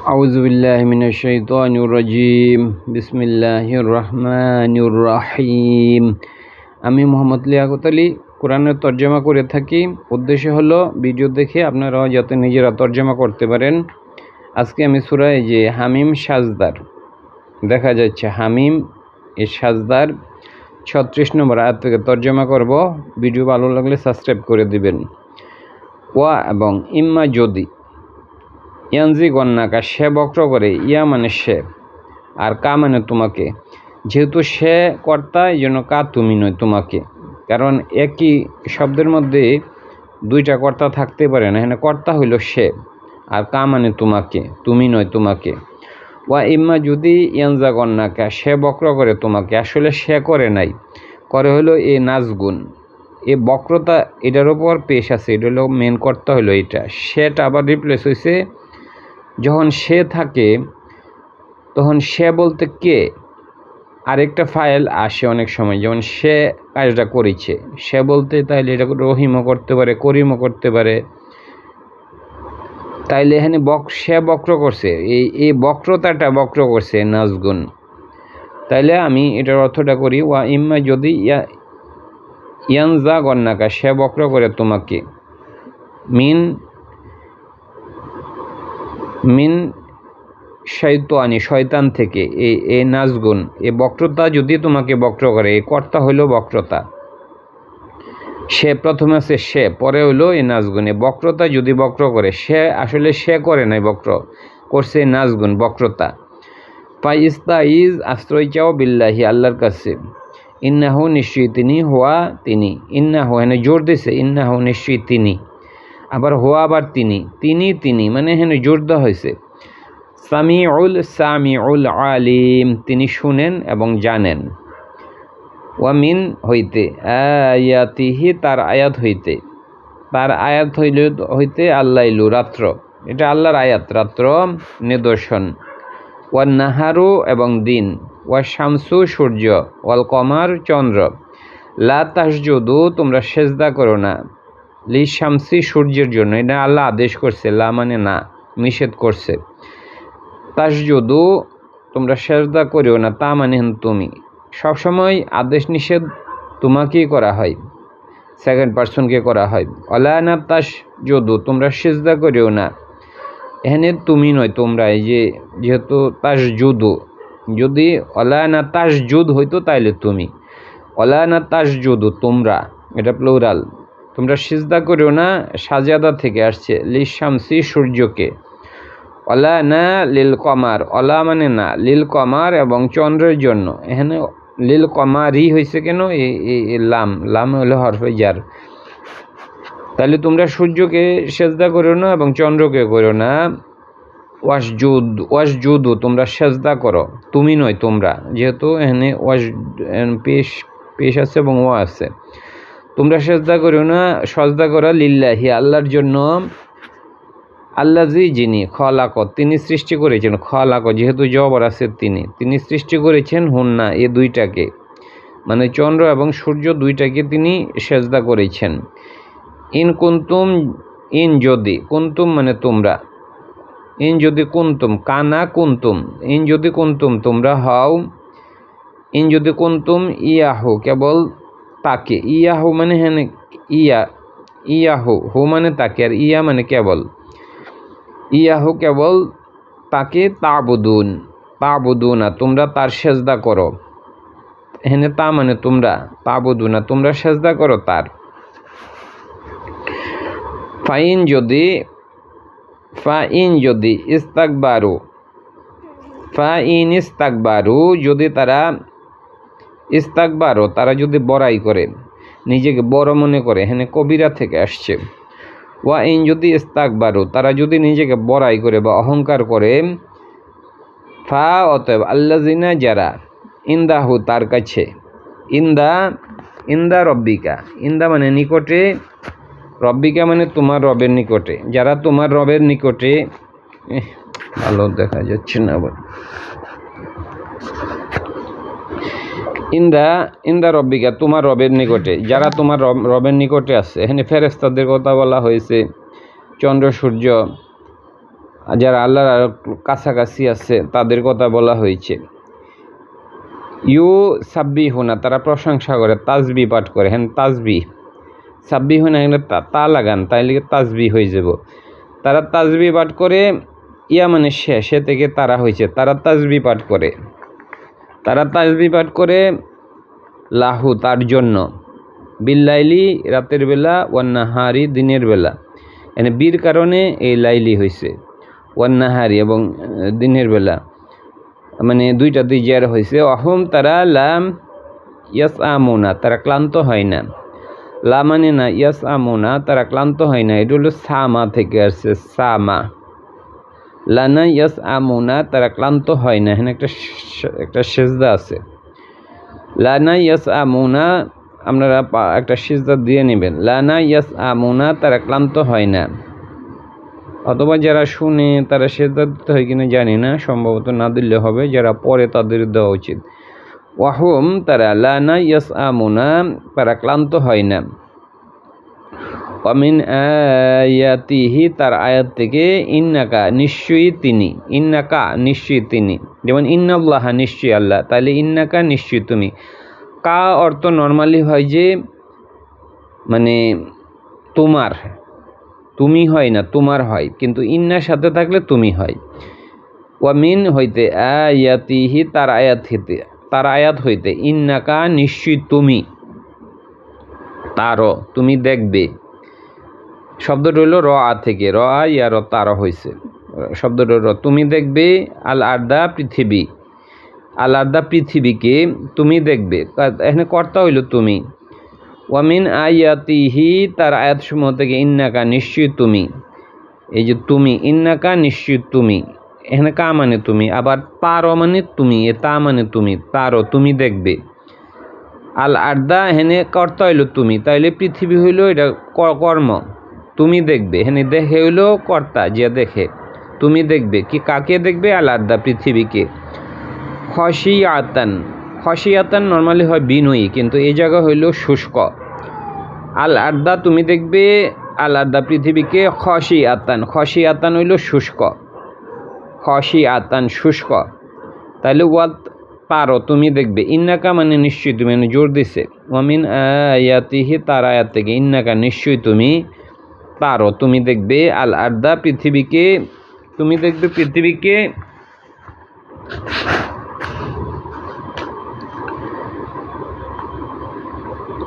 আউযুবিল্লাহি মিনাশ শাইতানির রাজিম। বিসমিল্লাহির রহমানির রহিম। আমি মোহাম্মদ লিয়াকত আলী কোরআনের তর্জমা করে থাকি। উদ্দেশ্য হলো ভিডিও দেখে আপনারাও যাতে নিজেরা তর্জমা করতে পারেন। আজকে আমি সূরা যে হামিম সাজদার দেখা যাচ্ছে, হামিম এই সাজদার 36 নম্বর আয়াত থেকে তর্জমা করব। ভিডিও ভালো লাগলে সাবস্ক্রাইব করে দিবেন। ওয়া এবং ইম্মা যদি ইয়ানজি গন্নাকা, সে বক্র করে, ইয়া মানে সে আর কা মানে তোমাকে। যেহেতু সে কর্তা এই জন্য কা তুমি নয় তোমাকে, কারণ একই শব্দের মধ্যে দুইটা কর্তা থাকতে পারে না। এখানে কর্তা হইল সে আর কা মানে তোমাকে, তুমি নয় তোমাকে। ওয়া ইম্মা যদি ইয়ানজা গন্নাকা, সে বক্র করে তোমাকে, আসলে সে করে নাই, করে হলো এ নাজগুন, এ বক্রতা এটার ওপর পেশ আছে, এটা হলো মেন কর্তা হইলো এটা। সেটা আবার রিপ্লেস হয়েছে। যখন সে থাকে তখন সে বলতে কে আরেকটা ফাইল আসে অনেক সময়, যেমন সে কাজটা করেছে, সে বলতে তাইলে এটা রহিমও করতে পারে, করিমও করতে পারে। তাইলে এখানে সে বক্র করছে, এই বক্রতাটা বক্র করছে নাজগুন। তাইলে আমি এটার অর্থটা করি, ওয়া ইম্মা যদি ইয়ানজা গন্নাকা, সে বক্র করে তোমাকে, মিন মিন শয়তানি, শয়তান থেকে, এই নাজগুন, এই বক্রতা যদি তোমাকে বক্র করে, এই কর্তা হইল বক্রতা। সে প্রথমে আছে সে, পরে হইল এই নাজগুন। এই বক্রতা যদি বক্র করে, সে আসলে সে করে নাই, বক্র করছে নাজগুন, বক্রতা। ফাইস্তাইজ, আশ্রয় চাও, বিল্লাহি, আল্লাহর কাছে। ইন্নাহু, নিশ্চয়ই তিনি, হুয়া তিনি, ইন্নাহু এখানে জোর দিছে, ইন্নাহু নিশ্চয়ই তিনি, আবার হুয়া আবার তিনি, তিনি মানে এখানে জোর দেওয়া হয়েছে। সামিউল আলিম, তিনি শুনেন এবং জানেন। ওয়ামিন হইতে, আয়াতিহি, তার আয়াত হইতে, তার আয়াত হইতে আল্লাইলু, রাত্র, এটা আল্লাহর আয়াত, রাত্র নিদর্শন। ওয়ান নাহারু, এবং দিন। ওয়া শামসু, সূর্য। ওয়াল কমার, চন্দ্র। লা তাসজুদু, তোমরা সেজদা করো না, লি শামসি, সূর্যের জন্য। এটা আল্লাহ আদেশ করছে, লা মানে না, নিষেধ করছে। তাসজুদু, তোমরা সেজদা করিও না, তা মানে তুমি। সবসময় আদেশ নিষেধ তোমাকেই করা হয়, সেকেন্ড পার্সনকে করা হয়। অলা না তাসজুদু, তোমরা সেজদা করিও না, এখানে তুমি নয় তোমরা। এই যেহেতু তাসজুদু, যদি অলা না তাসজুদ হইতো তাইলে তুমি। অলা না তাসজুদু, তোমরা, এটা প্লুরাল। তোমরা সিজদা করিও না, সাজাদা থেকে আসছে, লিল শামসি, সূর্যকে। অলা না লিল কমার, অলা মানে না, লিল কমার, এবং চন্দ্রের জন্য। এখানে লিল কমারই হয়েছে কেন, লাম হলো হরফে জার। তাহলে তোমরা সূর্যকে সেজদা করো না এবং চন্দ্রকে করো না। ওয়াসজুদু, তোমরা সেজদা করো, তুমি নয় তোমরা, যেহেতু এখানে পেশ আছে এবং ওয়া আছে। তোমরা সেজদা করো না, সজদা করা লিল্লাহি, আল্লাহর জন্য। আল্লাজি, যিনি, খলাকত, তিনি সৃষ্টি করেছেন, খলাকত যেহেতু জবর আছে, তিনি সৃষ্টি করেছেন, হুন্না, এ দুইটাকে, মানে চন্দ্র এবং সূর্য দুইটাকে তিনি সেজদা করেছেন। ইন কুন্তুম, ইন যদি, কুন্তুম মানে তোমরা, ইন যদি কুন্তুম, কানা কুন্তুম, ইন যদি কুন্তুম তোমরা হও, ইন যদি কুন্তুম ইয়াহু, কেবল তাকে, ইয়াহু মানে হ্যাঁ, ইয়াহু, হু মানে তাকে, আর ইয়া মানে কেবল, ইয়াহু কেবল তাকে, তাবুদুনা, তোমরা তার সেজদা করো। এখানে তা মানে তোমরা, তাবুদুনা, তোমরা সেজদা করো তার। ফাইন যদি ইস্তাকবারু, যদি তারা, ইস্তাকবারু, তারা যদি বড়াই করে, নিজেকে বড় মনে করে, এখানে কবিরা থেকে আসছে। ওয়া ইন যদি ইস্তাকবারু, তারা যদি নিজেকে বড়াই করে বা অহংকার করে, ফা অতএব, আল্লাযিনা, যারা, ইন্দাহু, তার কাছে, ইন্দা রব্বিকা, ইন্দা মানে নিকটে, রব্বিকা মানে তোমার রবের নিকটে, যারা তোমার রবের নিকটে, ভালো দেখা যাচ্ছে না আবার, ইন্দা রব্বিকা, তোমার রবের নিকটে, যারা তোমার রবের নিকটে আছে। এখানে ফেরেশতাদের কথা বলা হয়েছে, চন্দ্র, সূর্য, যারা আল্লাহর কাছাকাছি আছে তাদের কথা বলা হয়েছে। ইউ সাব্বিহুনা, তারা প্রশংসা করে, তাজবি পাঠ করে। হ্যাঁ, তাজবি, সাব্বিহুনা এখানে তা লাগান, তাইলে তাজবি হয়ে যাব। তারা তাজবি পাঠ করে, ইয়া মানে সে থেকে তারা হয়েছে, তারা তাজবি পাঠ করে, তারা তাজবি পাঠ করে লাহু তার জন্য, বিল্লাইলি রাতের বেলা, ওয়ান্নাহারি দিনের বেলা। এনে বীর কারণে এই লাইলি হয়েছে, ওয়ান্নাহারি এবং দিনের বেলা, মানে দুইটা দুই জের হয়েছে। অহম তারা লাম ইয়াস আমোনা, তারা ক্লান্ত হয় না। লা মানে না, ইয়াস আমোনা তারা ক্লান্ত হয় না, এটা হলো সামা থেকে আসছে, সামা। লানা ইয়াস আমোনা তারা ক্লান্ত হয় না, এখানে একটা সেজদা আছে। লানা ইয়াস আমোনা, আপনারা একটা সেজদা দিয়ে নেবেন। লানা ইয়াস আমোনা তারা ক্লান্ত হয় না, অথবা যারা শুনে তারা সেজদা দিতে হয় কিনা জানি না, সম্ভবত না দিলে হবে, যারা পড়ে তাদের দেওয়া উচিত। ওয়াহুম তারা লানা ইয়াস আমোনা তারা ক্লান্ত হয় না। ওয়ামিন আয়াতিহি তার আয়াত থেকে, ইন্নাকা নিশ্চয়ই তিনি, ইন্নাকা নিশ্চয়ই তিনি, যেমন ইন্নাল্লাহ নিশ্চয়ই আল্লাহ, তাহলে ইন্নাকা নিশ্চয়ই তুমি। কা অর্থ নর্মালি হয় যে মানে তোমার, তুমি হয় না, তোমার হয়, কিন্তু ইন্নার সাথে থাকলে তুমি হয়। ওয়ামিন হইতে আয়াতিহি তার আয়াত হইতে, তার আয়াত হইতে, ইন্নাকা নিশ্চয়ই তুমি, তারও তুমি দেখবে। শব্দটা হইল র আ থেকে, র আ ইয়া র তারও হয়েছে, শব্দটা র। তুমি দেখবে আল আর্দা পৃথিবী, আল আর্দা পৃথিবীকে তুমি দেখবে, এখানে কর্তা হইল তুমি। ওয়ামিন আয়াতিহি তার আয়াতসমূহ থেকে, ইন্নাকা নিশ্চয়ই তুমি, এই যে তুমি, ইন্নাকা নিশ্চয়ই তুমি, এখানে কা মানে তুমি, আবার তারও মানে তুমি, এ তা মানে তুমি, তারও তুমি দেখবে। আল আর্দা হেনে কর্তা হইল তুমি, তাইলে পৃথিবী হইল এটা কর্ম, তুমি দেখবে। হেনে দেখে হইল কর্তা, যে দেখে, তুমি দেখবে কি কাকে দেখবে, আল আর্দা পৃথিবীকে। খসিয়াতান, খসিয়াতান নর্মালি হয় বিনয়ী, কিন্তু এই জায়গা হইল শুষ্ক। আল আর্দা তুমি দেখবে, আল আর্দা পৃথিবীকে, খসিয়াতান, খসিয়াতান হইল শুষ্ক, খসিয়াতান শুষ্ক, তাহলে ওয়াত পারো তুমি দেখবে। ইন্নাকা মানে নিশ্চয়ই তুমি, মানে জোর দিছে। ওয়ামিন আয়াতিহি তার আয়াত থেকে, ইন্নাকা নিশ্চয়ই তুমি, পারো তুমি দেখবে, আল আর্দা পৃথিবীকে, তুমি দেখবে পৃথিবীকে।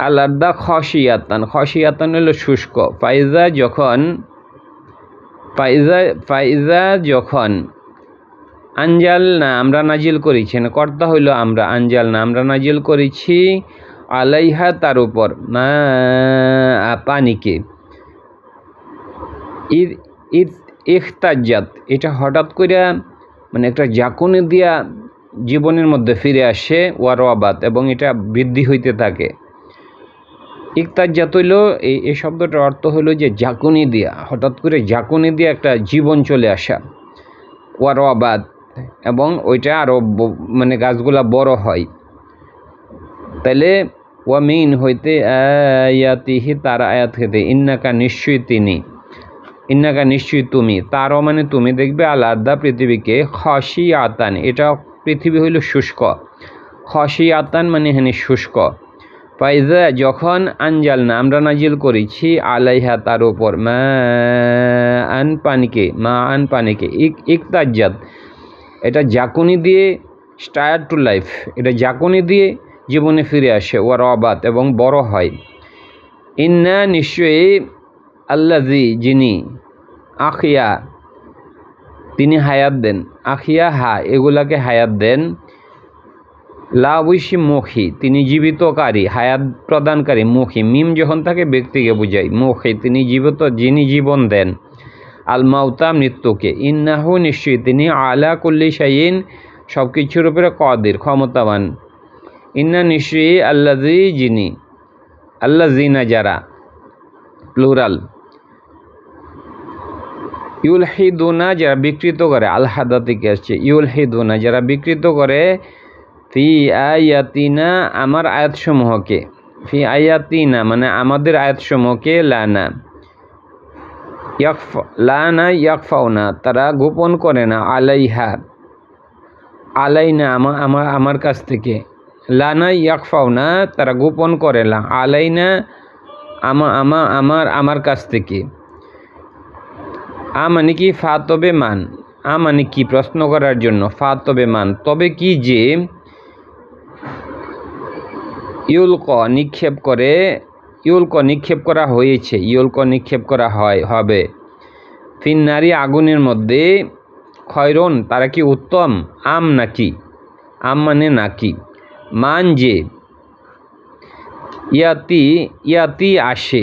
আল আর্দা খসিয়াতান, খসিয়াতান হলো শুষ্ক। ফাইজা যখন, ফাইজা যখন, আঞ্জাল না আমরা নাজিল করেছি, না কর্তা হইল আমরা, আঞ্জাল না আমরা নাজিল করেছি, আলাইহা তার উপর, মা পানিকে। ইখতাজাত এটা হঠাৎ করে মানে একটা জাকুনি দিয়া জীবনের মধ্যে ফিরে আসে, ওয়ারবাত এবং এটা বৃদ্ধি হইতে থাকে। ইখতাজাত হইল এই শব্দটার অর্থ হইল যে জাকুনি দিয়া, হঠাৎ করে জাকুনি দিয়া একটা জীবন চলে আসা, ওয়ারবাত, এবং ওইটা আরও মানে গাছগুলা বড় হয়। তাইলে ওয়ামিন হইতে আয়াতিহি তার আয়াত হইতে, ইন্নাকা নিশ্চয়ই তিনি, ইন্নাকা নিশ্চয়ই তুমি, তারও মানে তুমি দেখবে, আল আর্দা পৃথিবীকে, খসিয়াতান এটা পৃথিবী হইল শুষ্ক, খসিয়াতান মানে হেনে শুষ্ক। ফাইজা যখন, আঞ্জাল না আমরা নাজিল করেছি, আলাইহা তার উপর, মা আন পানিকে, মা আন পানিকে। ইকতাজাত এটা জাকুনি দিয়ে, স্টায়ার টু লাইফ, এটা জাকুনি দিয়ে জীবনে ফিরে আসে, ওয়ারবাত এবং বড় হয়। ইন্না নিশ্চয়ই, আল্লাজি যিনি, আখিয়া তিনি হায়াত দেন, আখিয়া হা এগুলাকে হায়াত দেন, লাউইশি মুখী তিনি জীবিতকারী, হায়াত প্রদানকারী, মুখী মিম যখন থাকে ব্যক্তিকে বুঝায়, মুখী তিনি জীবিত, যিনি জীবন দেন, আল মাউতা মৃত্যুকে, ইন্নাহু নিশ্চয়ই তিনি, আলা কুল্লি শাইইন সব কিছুর উপরে কদির ক্ষমতাবান। ইন্না নিশ্চয়ই, আল্লাজি যিনি, আল্লাজিনা যারা, প্লুরাল। ইউলহিদুনা যারা বিকৃত করে, আলহাদা থেকে আসছে, ইউলহিদুনা যারা বিকৃত করে, ফি আয়াতিনা আমার আয়াতসমূহকে, ফি আয়াতিনা মানে আমাদের আয়াতসমূহকে, লানা লানা ইয়াকফাউনা তারা গোপন করে না, আলাইহা আলাইনা আমার কাছ থেকে, লানা ইয়াকফাউনা তারা গোপন করে না, আলাইনা আমার কাছ থেকে। মানে কি ফা তবে মান, মানে কি প্রশ্ন করার জন্য, ফা তবে মান তবে কি যে ইউলক নিক্ষেপ করা হয়েছে, নিক্ষেপ করা হবে ফিন্নারি আগুনের মধ্যে, খয়রন তারা কি উত্তম, নাকি, মানে নাকি, মান যে ইয়াতি আসে,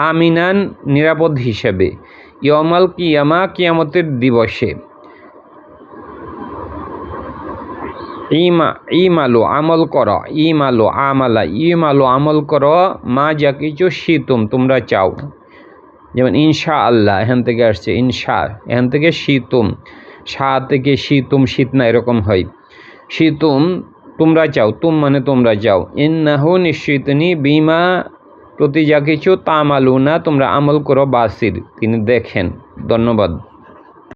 আমিনান নিরাপদ হিসেবে, ইয়মাল কিয়ামতের দিবসে, ইমালো আমল কর, আমল কর, মা যা কিছু শীতুম তোমরা চাও, যেমন ইনশা আল্লাহ এখান থেকে আসছে, এখান থেকে শীতুম, থেকে শীতুম শীত না এরকম হয়, শীতুম তোমরা চাও, মানে তোমরা চাও, ইন্নাহু নিশ্চিতনি বিমা প্রতি যা কিছু তামালুনা তোমরা আমল করো, বাসির তিনি দেখেন। ধন্যবাদ।